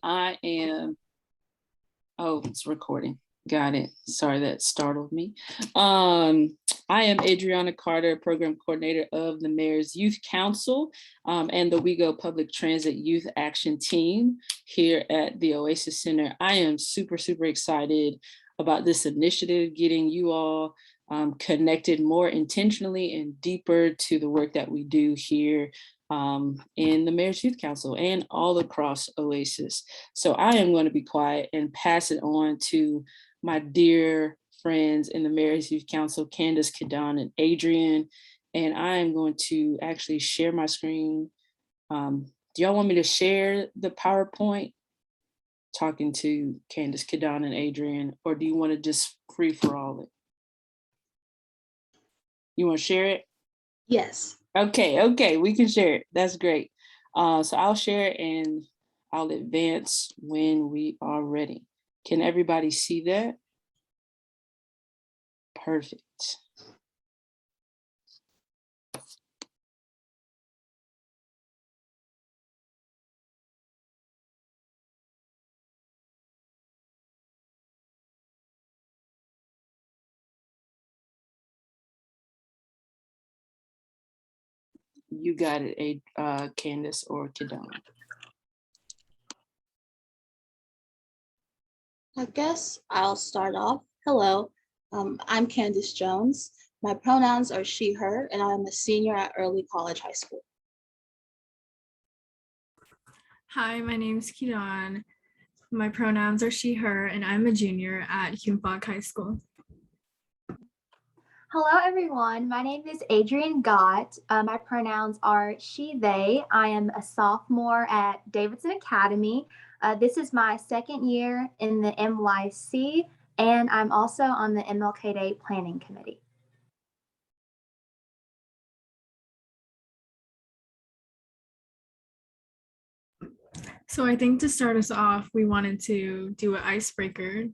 I am, oh, it's recording. Got it. Sorry, that startled me. I am Adriana Carter, Program Coordinator of the Mayor's Youth Council and the WeGo Public Transit Youth Action Team here at the Oasis Center. I am super excited about this initiative, getting you all connected more intentionally and deeper to the work that we do here in the Mayor's Youth Council and all across Oasis. So I am going to be quiet and pass it on to my dear friends in the Mayor's Youth Council, Candace, Kadon, and Adrian. And I am going to actually share my screen. Do y'all want me to share the PowerPoint talking to Candace, Kadon, and Adrian, or do you want to just free for all it? You want to share it? Yes. Okay, we can share it. That's great. So I'll share it and I'll advance when we are ready. Can everybody see that? Perfect. You got it, Candace or Kadon. I guess I'll start off. Hello, I'm Candace Jones. My pronouns are she, her, and I'm a senior at Early College High School. Hi, my name is Kidan. My pronouns are she, her, and I'm a junior at Hume-Fogg High School. Hello, everyone. My name is Adrian Gott. My pronouns are she, they. I am a sophomore at Davidson Academy. This is my second year in the MYC, and I'm also on the MLK Day Planning Committee. So I think to start us off, we wanted to do an icebreaker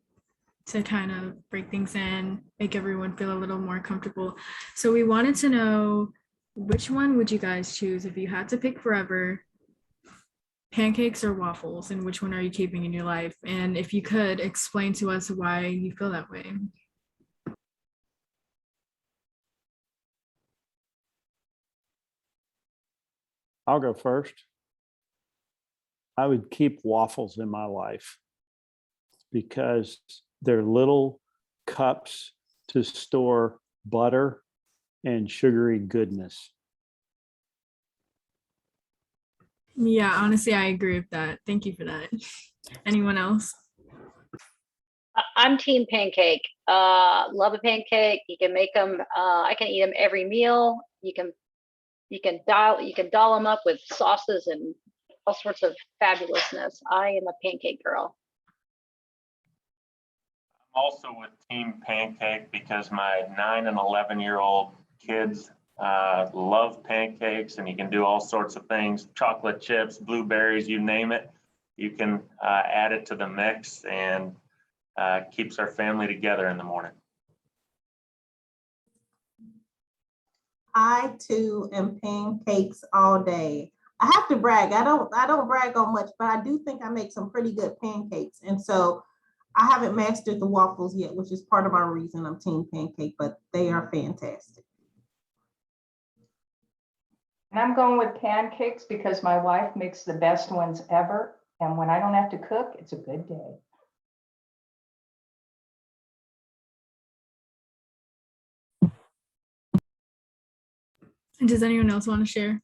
to kind of break things in, make everyone feel a little more comfortable. So we wanted to know, which one would you guys choose if you had to pick forever, pancakes or waffles, and which one are you keeping in your life? And if you could explain to us why you feel that way. I'll go first. I would keep waffles in my life because they're little cups to store butter and sugary goodness. Yeah, honestly, I agree with that. Thank you for that. Anyone else? I'm team pancake. Love a pancake. You can make them. I can eat them every meal. You can doll them up with sauces and all sorts of fabulousness. I am a pancake girl. I'm also with team pancake because my 9 and 11-year-old kids love pancakes, and you can do all sorts of things, chocolate chips, blueberries, you name it. You can add it to the mix and keeps our family together in the morning. I too am pancakes all day. I have to brag. I don't brag on much, but I do think I make some pretty good pancakes. And so I haven't mastered the waffles yet, which is part of our reason I'm team pancake, but they are fantastic. And I'm going with pancakes because my wife makes the best ones ever. And when I don't have to cook, it's a good day. And does anyone else want to share?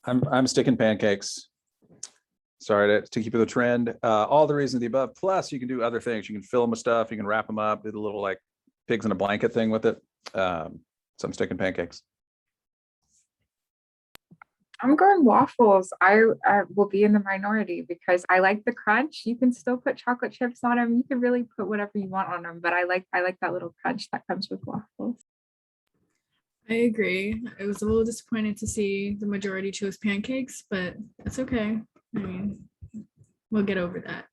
I'm sticking pancakes. Sorry to keep with the trend. All the reasons of the above. Plus, you can do other things. You can fill them with stuff. You can wrap them up. Do the little like pigs in a blanket thing with it. So I'm sticking pancakes. I'm going waffles. I will be in the minority because I like the crunch. You can still put chocolate chips on them. You can really put whatever you want on them, but I like that little crunch that comes with waffles. I agree. I was a little disappointed to see the majority chose pancakes, but that's okay. I mean, we'll get over that.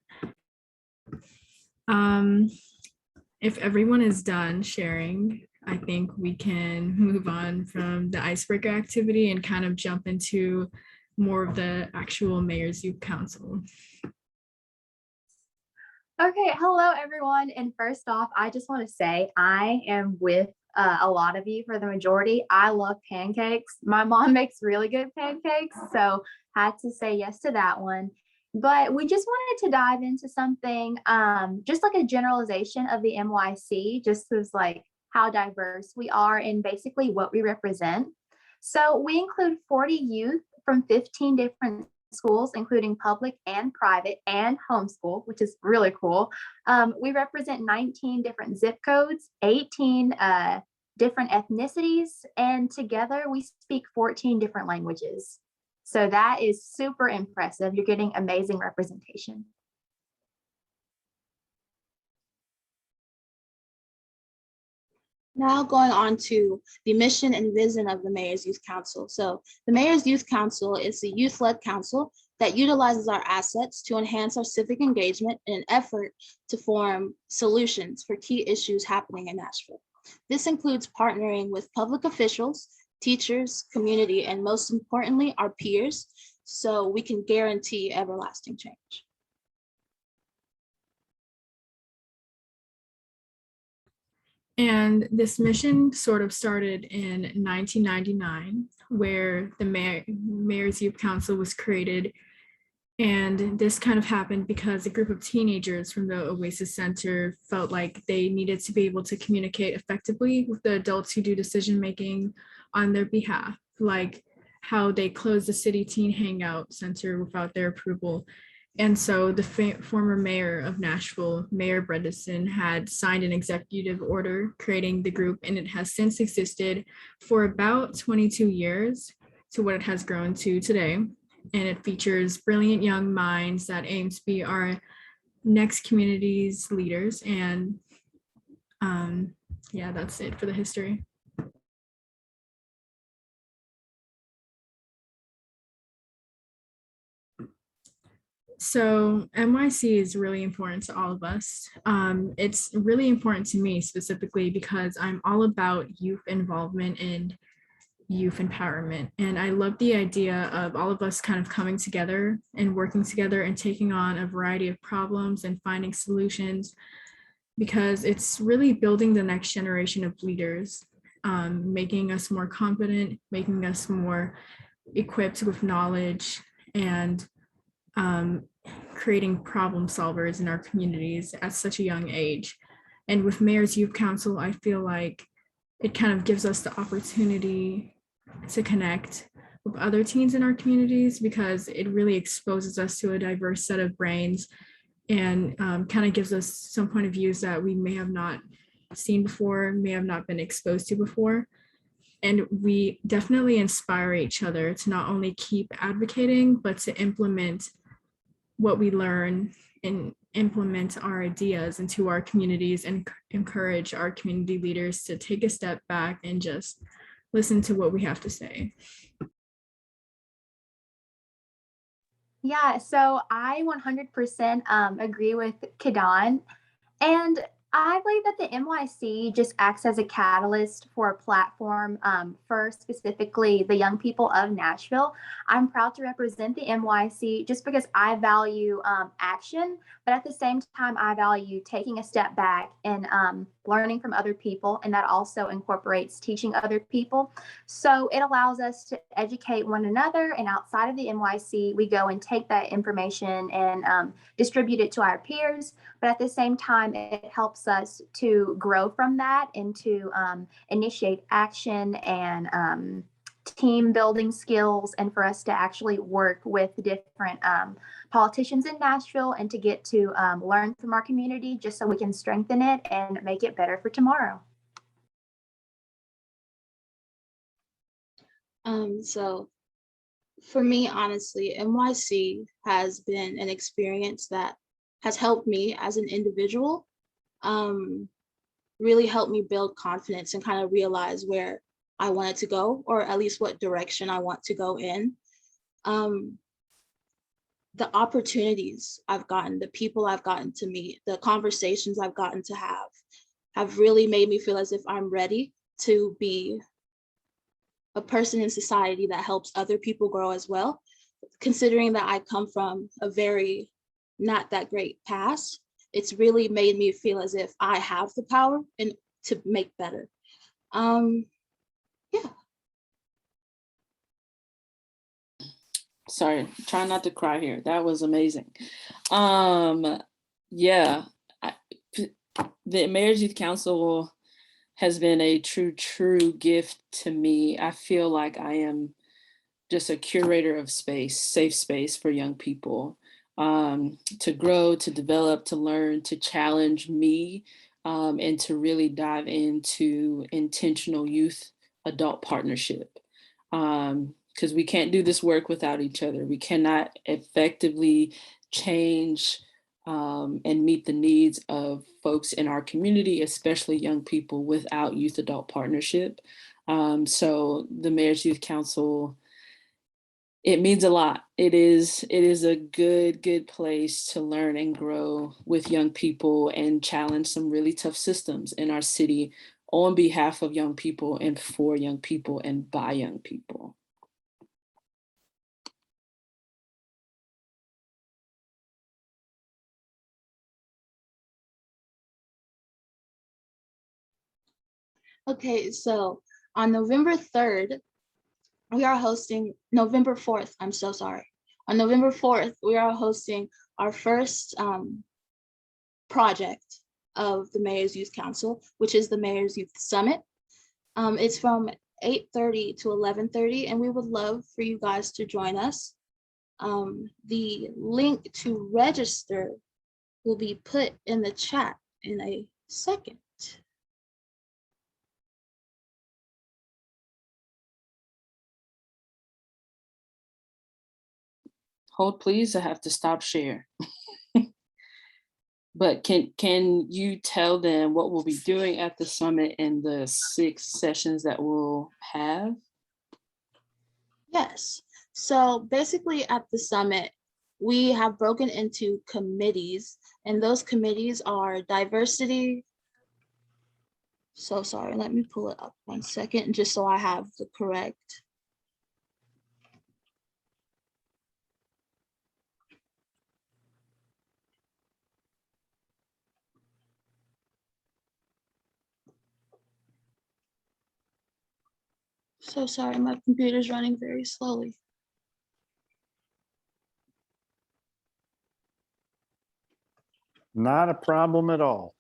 If everyone is done sharing, I think we can move on from the icebreaker activity and kind of jump into more of the actual Mayor's Youth Council. Okay, hello everyone. And first off, I just want to say I am with a lot of you for the majority. I love pancakes. My mom makes really good pancakes, so had to say yes to that one. But we just wanted to dive into something, just like a generalization of the MYC, just as like how diverse we are and basically what we represent. So we include 40 youth from 15 different schools, including public and private and homeschool, which is really cool. We represent 19 different zip codes, 18 different ethnicities, and together we speak 14 different languages. So that is super impressive. You're getting amazing representation. Now going on to the mission and vision of the Mayor's Youth Council. So the Mayor's Youth Council is a youth-led council that utilizes our assets to enhance our civic engagement in an effort to form solutions for key issues happening in Nashville. This includes partnering with public officials, teachers, community, and most importantly, our peers, so we can guarantee everlasting change. And this mission sort of started in 1999, where the Mayor's Youth Council was created. And this kind of happened because a group of teenagers from the Oasis Center felt like they needed to be able to communicate effectively with the adults who do decision-making on their behalf, like how they closed the City Teen Hangout Center without their approval. And so the former mayor of Nashville, Mayor Bredesen, had signed an executive order creating the group, and it has since existed for about 22 years to what it has grown to today. And it features brilliant young minds that aim to be our next community's leaders. And yeah, that's it for the history. So MYC is really important to all of us. It's really important to me specifically because I'm all about youth involvement and youth empowerment. And I love the idea of all of us kind of coming together and working together and taking on a variety of problems and finding solutions, because it's really building the next generation of leaders, making us more confident, making us more equipped with knowledge, and creating problem solvers in our communities at such a young age. And with Mayor's Youth Council, I feel like it kind of gives us the opportunity to connect with other teens in our communities, because it really exposes us to a diverse set of brains and kind of gives us some point of views that we may have not seen before, may have not been exposed to before. And we definitely inspire each other to not only keep advocating, but to implement what we learn and implement our ideas into our communities and encourage our community leaders to take a step back and just listen to what we have to say. Yeah, so I 100% agree with Kadan. And I believe that the MYC just acts as a catalyst for a platform for specifically the young people of Nashville. I'm proud to represent the NYC just because I value action, but at the same time, I value taking a step back and learning from other people. And that also incorporates teaching other people. So it allows us to educate one another. And outside of the NYC, we go and take that information and distribute it to our peers. But at the same time, it helps us to grow from that and to initiate action and team building skills, and for us to actually work with different politicians in Nashville and to get to learn from our community just so we can strengthen it and make it better for tomorrow. So for me, honestly, NYC has been an experience that has helped me as an individual, really helped me build confidence and kind of realize where I wanted to go, or at least what direction I want to go in. The opportunities I've gotten, the people I've gotten to meet, the conversations I've gotten to have really made me feel as if I'm ready to be a person in society that helps other people grow as well. considering that I come from a very not that great past, it's really made me feel as if I have the power and to make better. Yeah. Sorry, trying not to cry here. That was amazing. Yeah, the Mayor's Youth Council has been a true gift to me. I feel like I am just a curator of space, safe space for young people to grow, to develop, to learn, to challenge me, and to really dive into intentional youth adult partnership. Because we can't do this work without each other. We cannot effectively change and meet the needs of folks in our community, especially young people, without youth adult partnership. So the Mayor's Youth Council, it means a lot. It is a good place to learn and grow with young people and challenge some really tough systems in our city on behalf of young people and for young people and by young people. Okay, so on November 3rd, we are hosting, November 4th, I'm so sorry. On November 4th, we are hosting our first project of the Mayor's Youth Council, which is the Mayor's Youth Summit. It's from 8:30 to 11:30, and we would love for you guys to join us. The link to register will be put in the chat in a second. Hold please, I have to stop share. But can you tell them what we'll be doing at the summit and the 6 sessions that we'll have? Yes, so basically at the summit, we have broken into committees, and those committees are diversity. So sorry, let me pull it up 1 second, just so I have the correct. So sorry, my computer's running very slowly. Not a problem at all.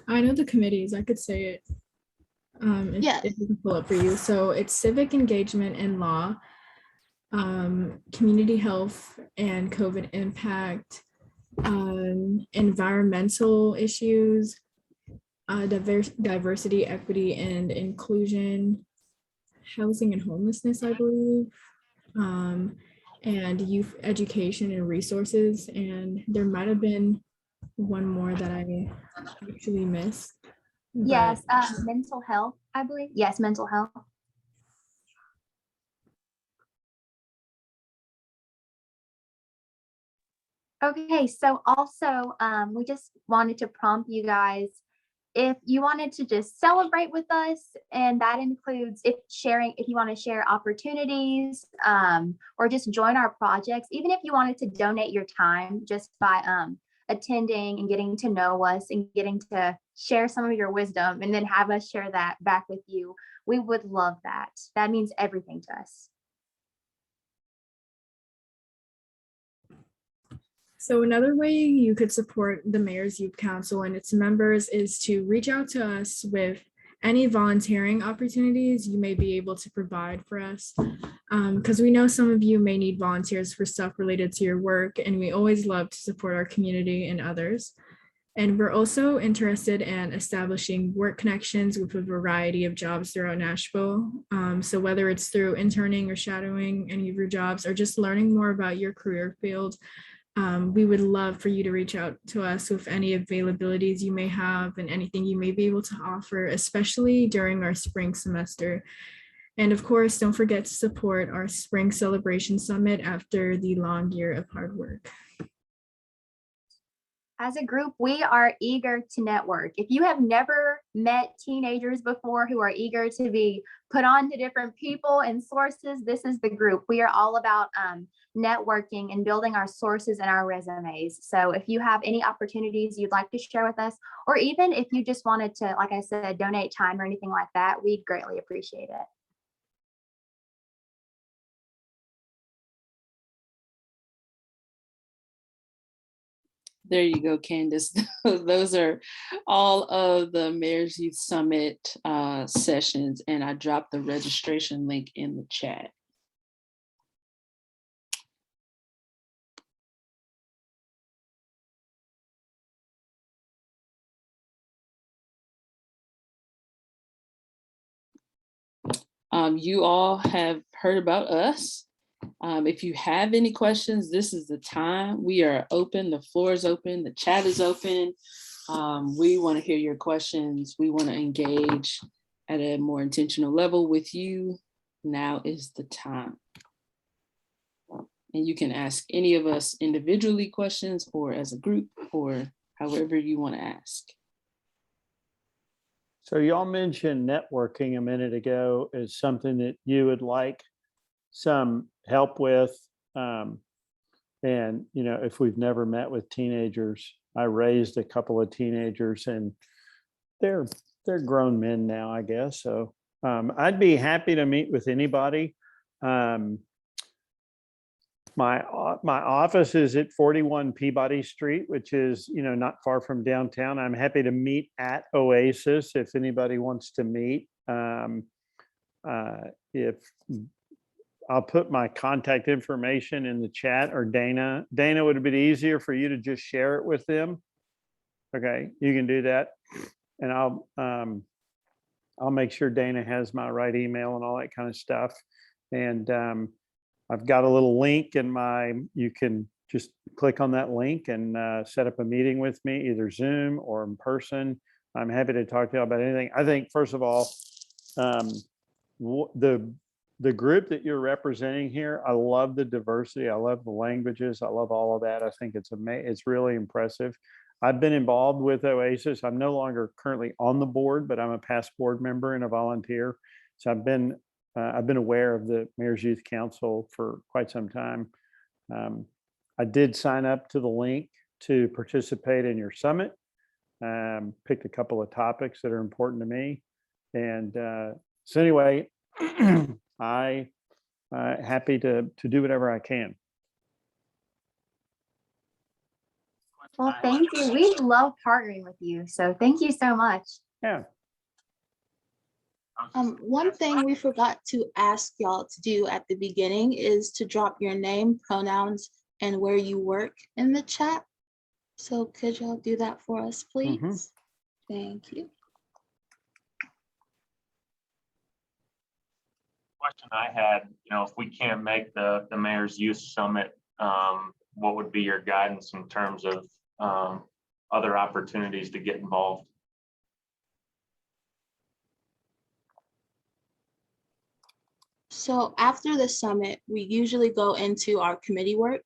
I know the committees, I could say it. Yes. If we can pull up for you. So it's civic engagement and law, community health and COVID impact, environmental issues, diversity, equity, and inclusion, housing and homelessness, I believe, and youth education and resources. And there might have been one more that I actually missed. Yes, mental health, I believe. Yes, mental health. Okay, so also we just wanted to prompt you guys if you wanted to just celebrate with us, and that includes if you want to share opportunities or just join our projects, even if you wanted to donate your time just by attending and getting to know us and getting to share some of your wisdom and then have us share that back with you. We would love that. That means everything to us. So another way you could support the Mayor's Youth Council and its members is to reach out to us with any volunteering opportunities you may be able to provide for us. Because we know some of you may need volunteers for stuff related to your work, and we always love to support our community and others. And we're also interested in establishing work connections with a variety of jobs throughout Nashville. So whether it's through interning or shadowing any of your jobs or just learning more about your career field, we would love for you to reach out to us with any availabilities you may have and anything you may be able to offer, especially during our spring semester. And of course, don't forget to support our Spring Celebration Summit after the long year of hard work. As a group, we are eager to network. If you have never met teenagers before who are eager to be put on to different people and sources, this is the group. We are all about networking and building our sources and our resumes. So if you have any opportunities you'd like to share with us, or even if you just wanted to, like I said, donate time or anything like that, we'd greatly appreciate it. There you go, Candace. Those are all of the Mayor's Youth Summit sessions, and I dropped the registration link in the chat. You all have heard about us. If you have any questions, this is the time. We are open, the floor is open, the chat is open. We want to hear your questions. We want to engage at a more intentional level with you. Now is the time. And you can ask any of us individually questions or as a group or however you want to ask. So y'all mentioned networking a minute ago as something that you would like some help with. And, you know, if we've never met with teenagers, I raised a couple of teenagers and they're grown men now, I guess. So I'd be happy to meet with anybody. My office is at 41 Peabody Street, which is, you know, not far from downtown. I'm happy to meet at Oasis if anybody wants to meet. If I'll put my contact information in the chat, or Dana. Dana, would it be easier for you to just share it with them? Okay, you can do that. And I'll make sure Dana has my right email and all that kind of stuff. And I've got a little link in you can just click on that link and set up a meeting with me, either Zoom or in person. I'm happy to talk to you about anything. I think, first of all, the group that you're representing here, I love the diversity. I love the languages. I love all of that. I think it's really impressive. I've been involved with Oasis. I'm no longer currently on the board, but I'm a past board member and a volunteer. So I've been aware of the Mayor's Youth Council for quite some time. I did sign up to the link to participate in your summit. Picked a couple of topics that are important to me. And so anyway, I'm happy to do whatever I can. Well, thank you. We love partnering with you. So thank you so much. Yeah. One thing we forgot to ask y'all to do at the beginning is to drop your name, pronouns, and where you work in the chat. So could y'all do that for us, please? Thank you. Question I had, you know, if we can't make the Mayor's Youth Summit, what would be your guidance in terms of other opportunities to get involved? So after the summit, we usually go into our committee work.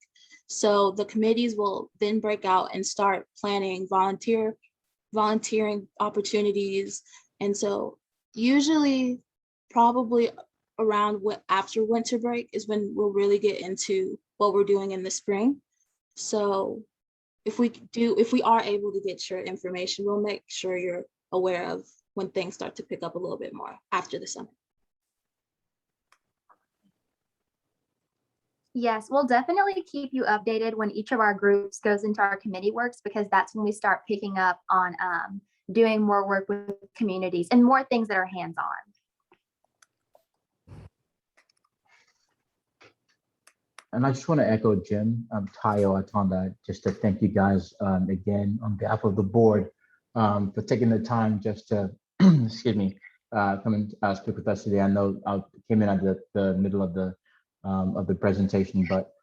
So the committees will then break out and start planning volunteering opportunities. And so usually probably around after winter break is when we'll really get into what we're doing in the spring. So if we are able to get your information, we'll make sure you're aware of when things start to pick up a little bit more after the summit. Yes, we'll definitely keep you updated when each of our groups goes into our committee works, because that's when we start picking up on doing more work with communities and more things that are hands-on. And I just want to echo Jim, Tayo, Atonda, just to thank you guys again on behalf of the board for taking the time just to, excuse me, come and speak with us today. I know I came in at the middle of the presentation, but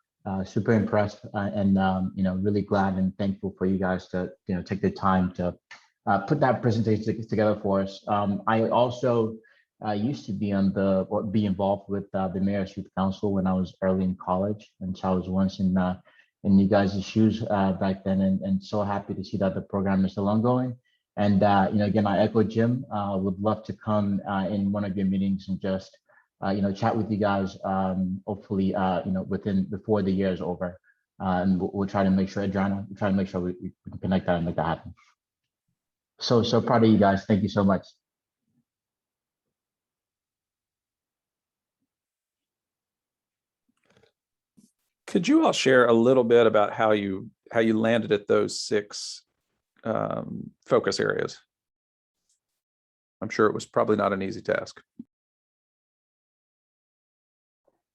super impressed and you know, really glad and thankful for you guys to, you know, take the time to put that presentation together for us. I also used to be involved with the Mayor's Youth Council when I was early in college, and so I was once in in you guys' shoes back then, and so happy to see that the program is still ongoing. And again, I echo Jim. Would love to come in one of your meetings and just chat with you guys. Hopefully, before the year is over, and we'll try to make sure, Adriana, we'll try to make sure we can connect that and make that happen. So proud of you guys. Thank you so much. Could you all share a little bit about how you landed at those 6 focus areas? I'm sure it was probably not an easy task.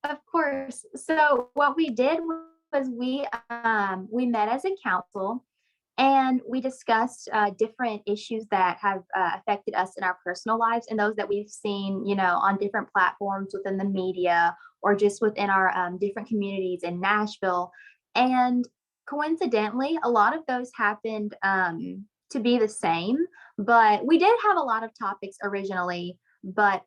Of course. So what we did was we met as a council and we discussed different issues that have affected us in our personal lives and those that we've seen, on different platforms within the media or just within our different communities in Nashville. And coincidentally, a lot of those happened to be the same, but we did have a lot of topics originally, but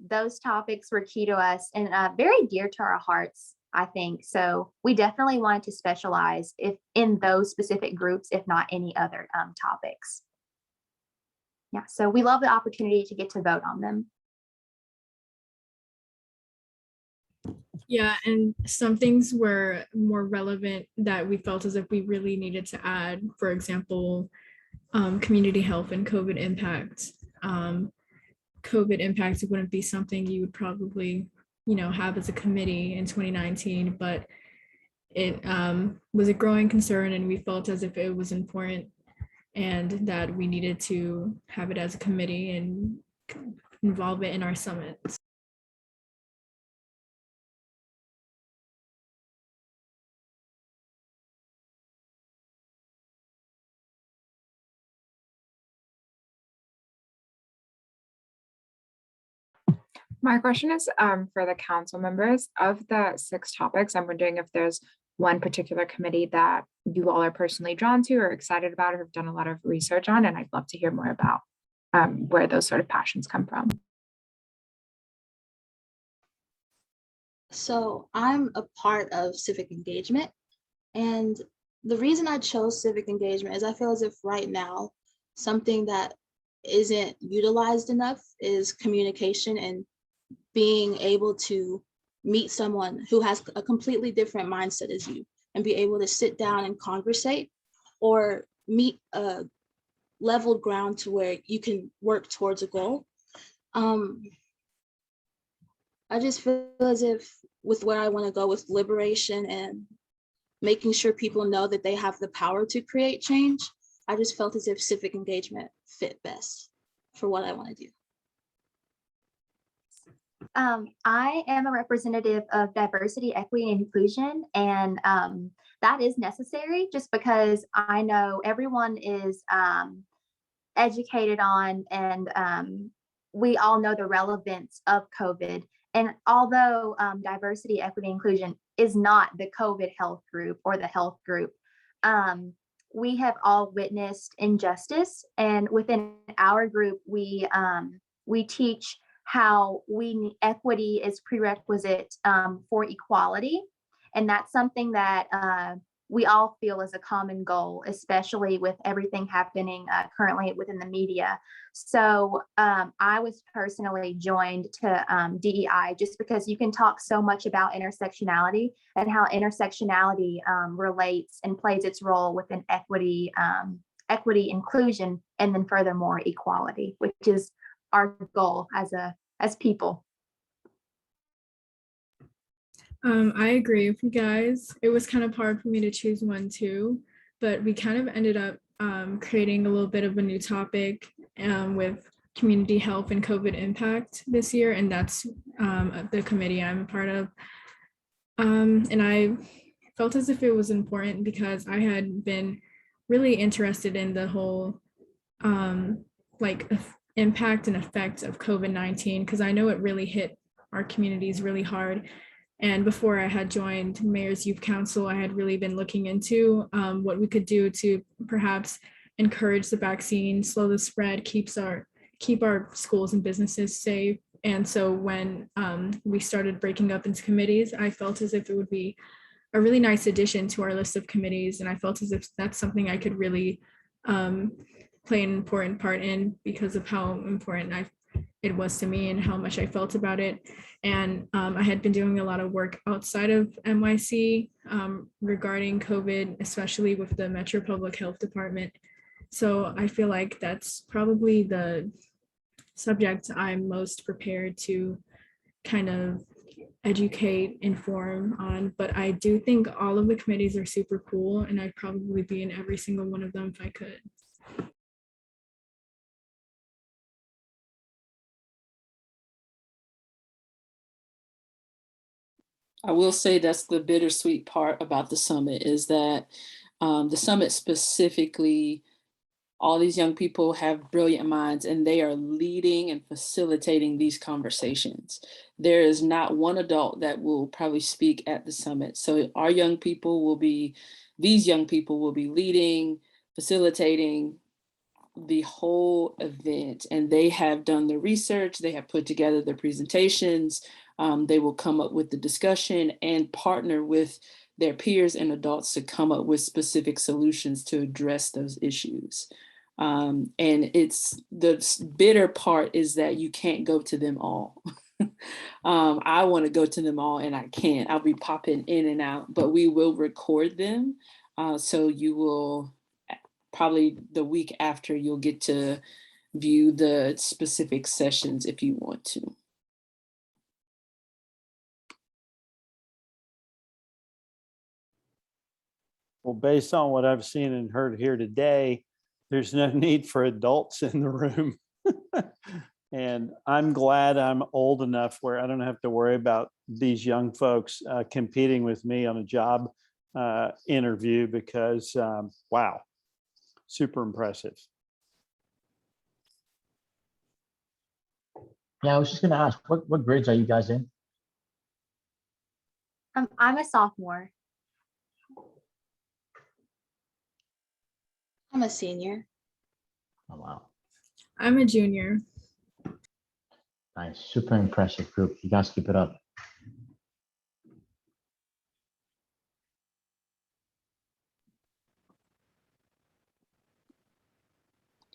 those topics were key to us and very dear to our hearts, I think. So we definitely wanted to specialize in those specific groups, if not any other topics. Yeah, so we love the opportunity to get to vote on them. Yeah, and some things were more relevant that we felt as if we really needed to add, for example, community health and COVID impact. COVID impacts wouldn't be something you would probably, have as a committee in 2019, but it was a growing concern and we felt as if it was important and that we needed to have it as a committee and involve it in our summits. My question is for the council members. Of the 6 topics, I'm wondering if there's one particular committee that you all are personally drawn to or excited about or have done a lot of research on, and I'd love to hear more about where those sort of passions come from. So I'm a part of civic engagement, and the reason I chose civic engagement is I feel as if right now something that isn't utilized enough is communication and being able to meet someone who has a completely different mindset as you and be able to sit down and conversate or meet a level ground to where you can work towards a goal. I just feel as if with where I want to go with liberation and making sure people know that they have the power to create change, I just felt as if civic engagement fit best for what I want to do. I am a representative of diversity, equity, and inclusion, and that is necessary just because I know everyone is educated on and we all know the relevance of COVID. And although diversity, equity, inclusion is not the COVID health group or the health group, we have all witnessed injustice. And within our group, we teach how equity is prerequisite for equality. And that's something that we all feel is a common goal, especially with everything happening currently within the media. So I was personally joined to DEI just because you can talk so much about intersectionality and how intersectionality relates and plays its role within equity, inclusion, and then furthermore equality, which is our goal as people. I agree with you guys. It was kind of hard for me to choose one too, but we kind of ended up creating a little bit of a new topic with community health and COVID impact this year, and that's the committee I'm a part of. And I felt as if it was important because I had been really interested in the whole impact and effects of COVID-19 because I know it really hit our communities really hard. And before I had joined Mayor's Youth Council, I had really been looking into what we could do to perhaps encourage the vaccine, slow the spread, keep our schools and businesses safe. And so when we started breaking up into committees, I felt as if it would be a really nice addition to our list of committees. And I felt as if that's something I could really play an important part in because of how important it was to me and how much I felt about it. And I had been doing a lot of work outside of NYC regarding COVID, especially with the Metro Public Health Department. So I feel like that's probably the subject I'm most prepared to kind of educate, inform on. But I do think all of the committees are super cool, and I'd probably be in every single one of them if I could. I will say that's the bittersweet part about the summit is that the summit specifically, all these young people have brilliant minds and they are leading and facilitating these conversations. There is not one adult that will probably speak at the summit. So our young people will be, these young people will be leading, facilitating the whole event, and they have done the research, they have put together the presentations, they will come up with the discussion and partner with their peers and adults to come up with specific solutions to address those issues. And it's the bitter part is that you can't go to them all. I want to go to them all and I can't. I'll be popping in and out, but we will record them. So you will probably the week after you'll get to view the specific sessions if you want to. Well, based on what I've seen and heard here today, there's no need for adults in the room. And I'm glad I'm old enough where I don't have to worry about these young folks competing with me on a job interview because, wow, super impressive. Yeah, I was just gonna ask, what grades are you guys in? I'm a sophomore. I'm a senior. Oh, wow. I'm a junior. Nice, super impressive group. You guys keep it up.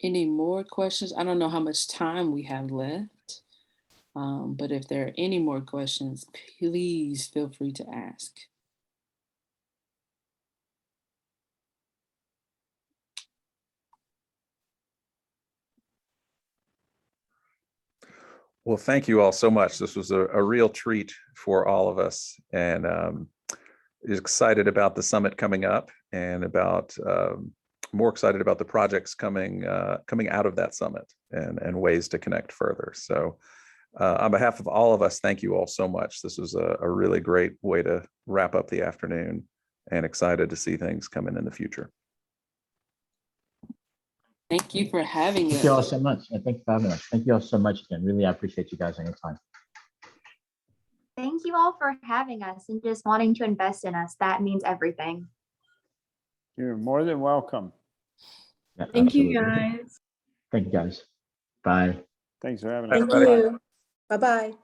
Any more questions? I don't know how much time we have left, but if there are any more questions, please feel free to ask. Well, thank you all so much. This was a real treat for all of us, and excited about the summit coming up, and about more excited about the projects coming out of that summit, and ways to connect further. So on behalf of all of us, thank you all so much. This was a really great way to wrap up the afternoon, and excited to see things coming in the future. Thank you for having us. Thank you all so much. And thank you for having us. Thank you all so much again. Really appreciate you guys anytime. Thank you all for having us and just wanting to invest in us. That means everything. You're more than welcome. Yeah, Thank you, absolutely. guys. Thank you guys. Bye. Thanks for having us. Thank you. Bye-bye.